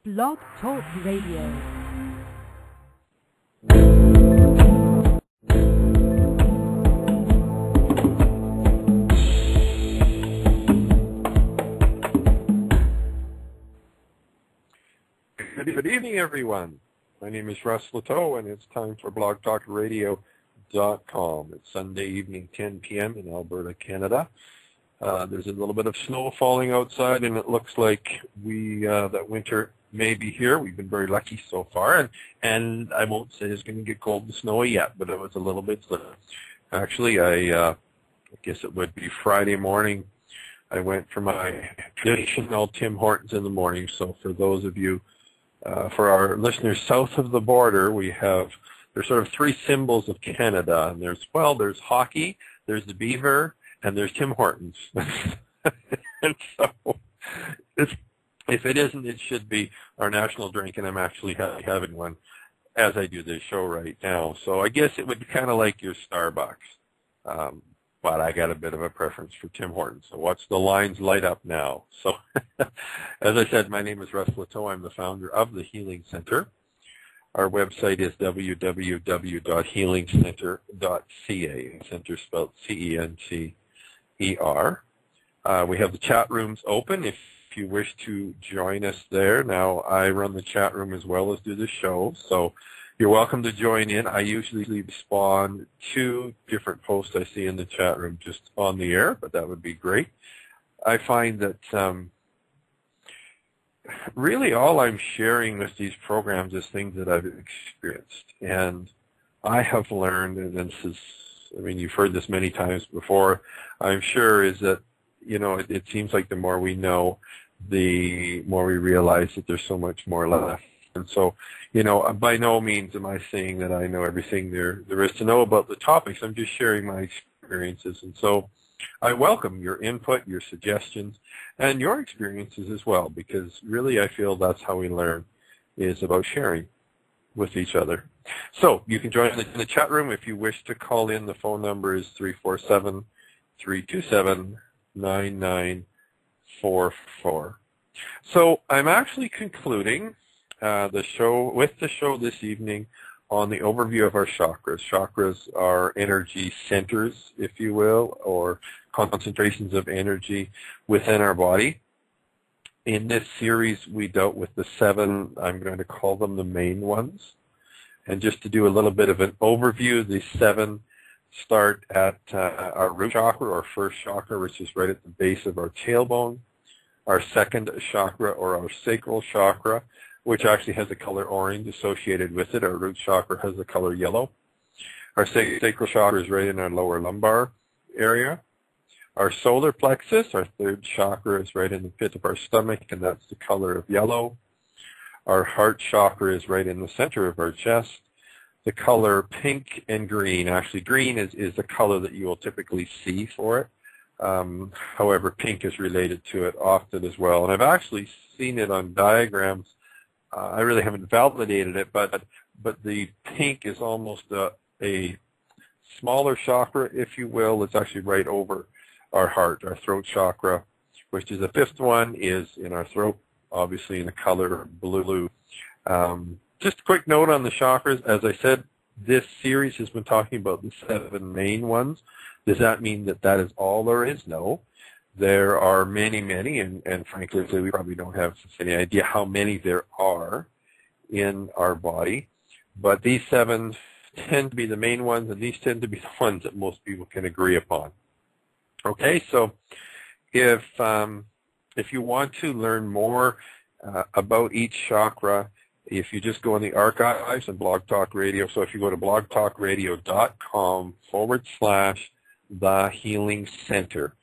Blog Talk Radio. Good evening, everyone. My name is Russ Leteau, and it's time for blogtalkradio.com. It's Sunday evening, 10 p.m. in Alberta, Canada. There's a little bit of snow falling outside, and it looks like that winter may be here. We've been very lucky so far, and I won't say it's going to get cold and snowy yet, but it was a little bit slick. Actually, I guess it would be Friday morning. I went for my traditional Tim Hortons in the morning. So for those of you, for our listeners south of the border, there's sort of three symbols of Canada, and there's hockey, there's the beaver, and there's Tim Hortons. And so if it isn't, it should be our national drink, and I'm actually having one as I do this show right now. So I guess it would be kind of like your Starbucks, but I got a bit of a preference for Tim Hortons. So watch the lines light up now. So as I said, my name is Russ Leteau. I'm the founder of the Healing Center. Our website is www.healingcenter.ca. Center spelled C-E-N-T-E-R. We have the chat rooms open if you wish to join us there. Now, I run the chat room as well as do the show, so you're welcome to join in. I usually respond to different posts I see in the chat room just on the air, but that would be great. I find that really all I'm sharing with these programs is things that I've experienced. And I have learned, and this is, you've heard this many times before, I'm sure, is that, it seems like the more we know, the more we realize that there's so much more left. And so, by no means am I saying that I know everything there is to know about the topics. I'm just sharing my experiences. And so I welcome your input, your suggestions, and your experiences as well, because really I feel that's how we learn, is about sharing with each other. So you can join in the chat room if you wish to call in. The phone number is 347-327-9944. So I'm actually concluding the show this evening on the overview of our chakras. Chakras are energy centers, if you will, or concentrations of energy within our body. In this series, we dealt with the 7, I'm going to call them the main ones. And just to do a little bit of an overview, the 7 start at our root chakra, or first chakra, which is right at the base of our tailbone. Our second chakra, or our sacral chakra, which actually has a color orange associated with it. Our root chakra has the color yellow. Our sacral chakra is right in our lower lumbar area. Our solar plexus, our third chakra, is right in the pit of our stomach, and that's the color of yellow. Our heart chakra is right in the center of our chest. The color pink and green. Actually, green is the color that you will typically see for it. However, pink is related to it often as well. And I've actually seen it on diagrams. I really haven't validated it, but the pink is almost a smaller chakra, if you will. It's actually right over our heart, our throat chakra, which is the 5th one, is in our throat, obviously in the color blue. Just a quick note on the chakras. As I said, this series has been talking about the 7 main ones. Does that mean that is all there is? No. There are many, and frankly, we probably don't have any idea how many there are in our body. But these 7 tend to be the main ones, and these tend to be the ones that most people can agree upon. Okay, so if you want to learn more about each chakra, if you just go in the archives and Blog Talk Radio, so if you go to blogtalkradio.com/The Healing Center,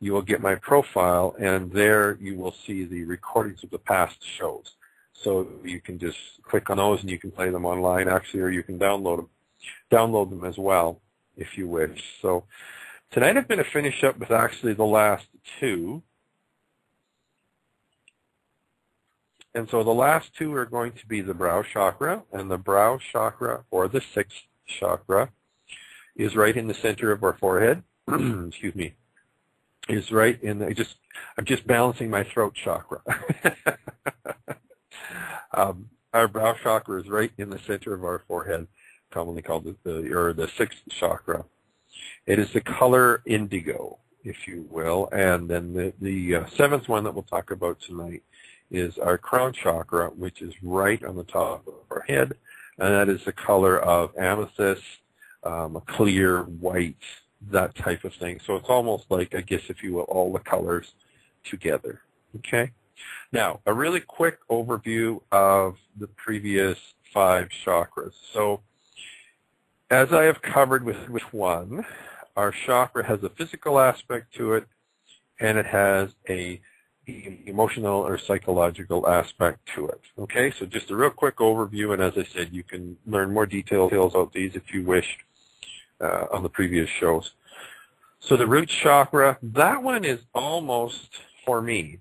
you will get my profile, and there you will see the recordings of the past shows. So you can just click on those, and you can play them online, actually, or you can download them as well, if you wish. So tonight I'm going to finish up with actually the last 2. And so the last 2 are going to be the brow chakra, and the brow chakra, or the 6th chakra, is right in the center of our forehead. Excuse me. Is right in the, I'm just balancing my throat chakra. Our brow chakra is right in the center of our forehead, commonly called the sixth chakra. It is the color indigo, if you will, and then the seventh one that we'll talk about tonight is our crown chakra, which is right on the top of our head, and that is the color of amethyst, a clear white, that type of thing. So it's almost like, I guess, if you will, all the colors together. Okay? Now, a really quick overview of the previous 5 chakras. So, as I have covered with one, our chakra has a physical aspect to it, and it has a emotional or psychological aspect to it. Okay, so just a real quick overview, and as I said, you can learn more details about these if you wish on the previous shows. So the root chakra, that one is almost, for me,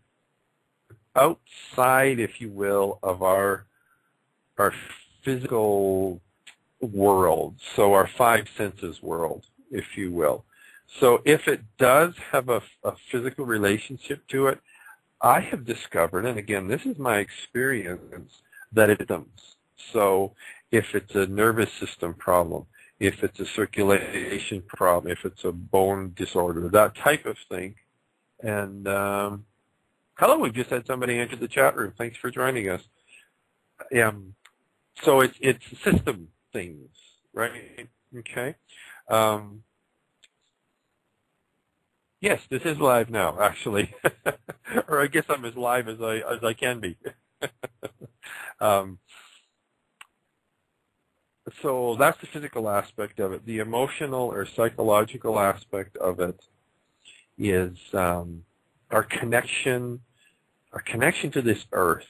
outside, if you will, of our physical world, so our 5 senses world, if you will. So if it does have a physical relationship to it, I have discovered, and again, this is my experience, that it does. So if it's a nervous system problem, if it's a circulation problem, if it's a bone disorder, that type of thing. And hello, we've just had somebody enter the chat room. Thanks for joining us. So it's system things, right? Okay. Yes, this is live now, actually, or I guess I'm as live as I can be. So that's the physical aspect of it. The emotional or psychological aspect of it is our connection to this earth,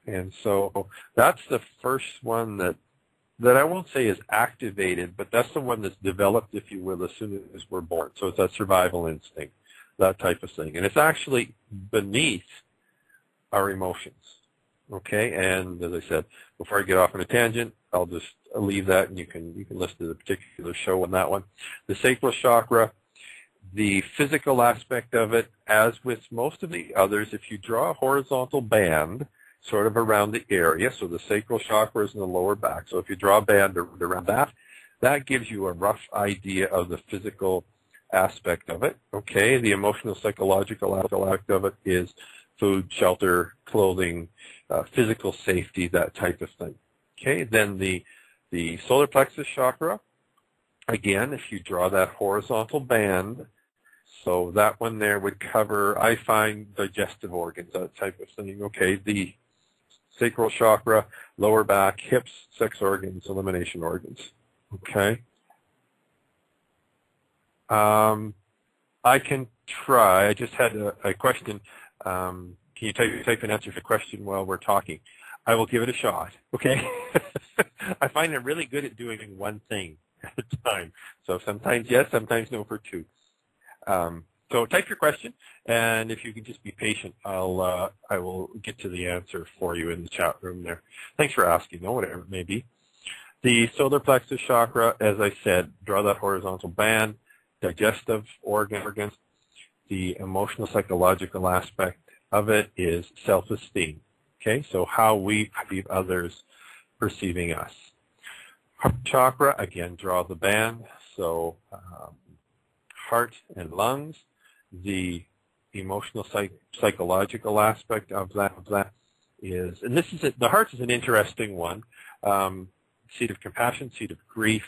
and so that's the first one that I won't say is activated, but that's the one that's developed, if you will, as soon as we're born. So it's that survival instinct, that type of thing. And it's actually beneath our emotions, okay? And as I said, before I get off on a tangent, I'll just leave that, and you can listen to the particular show on that one. The sacral chakra, the physical aspect of it, as with most of the others, if you draw a horizontal band sort of around the area, so the sacral chakra is in the lower back. So if you draw a band around that, that gives you a rough idea of the physical aspect of it. Okay, the emotional, psychological aspect of it is food, shelter, clothing, physical safety, that type of thing. Okay, then the solar plexus chakra, again, if you draw that horizontal band, so that one there would cover, I find, digestive organs, that type of thing. Okay, the sacral chakra, lower back, hips, sex organs, elimination organs. Okay. I can try. I just had a question. Can you type an answer to the question while we're talking? I will give it a shot. Okay. I find I'm really good at doing one thing at a time. So sometimes yes, sometimes no for 2. So type your question, and if you can just be patient, I will get to the answer for you in the chat room there. Thanks for asking, though, whatever it may be. The solar plexus chakra, as I said, draw that horizontal band, digestive organs. The emotional, psychological aspect of it is self-esteem. Okay, so how we perceive others perceiving us. Heart chakra, again, draw the band, so heart and lungs. The emotional, psychological aspect of that is, and this is the heart is an interesting one. Seat of compassion, seat of grief.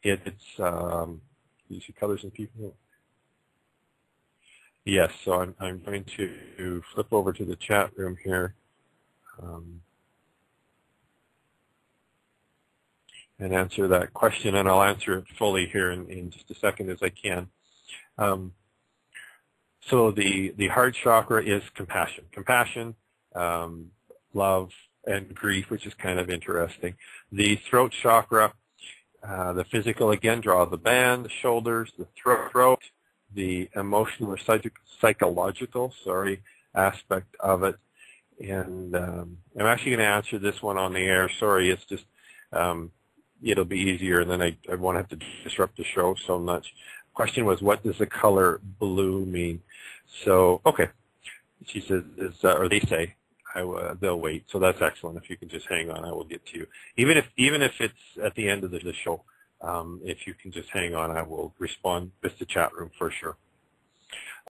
It's you see colors and people. Yes, so I'm going to flip over to the chat room here, and answer that question, and I'll answer it fully here in just a second as I can. So the heart chakra is compassion. Compassion, love, and grief, which is kind of interesting. The throat chakra, the physical, again, draw the band, the shoulders, the throat, the emotional or psychological, aspect of it. And I'm actually going to answer this one on the air. Sorry, it's just, it'll be easier, and then I won't have to disrupt the show so much. Question was, what does the color blue mean? So, okay. She says, or they say, they'll wait. So that's excellent. If you can just hang on, I will get to you. Even if it's at the end of the show, if you can just hang on, I will respond with the chat room for sure.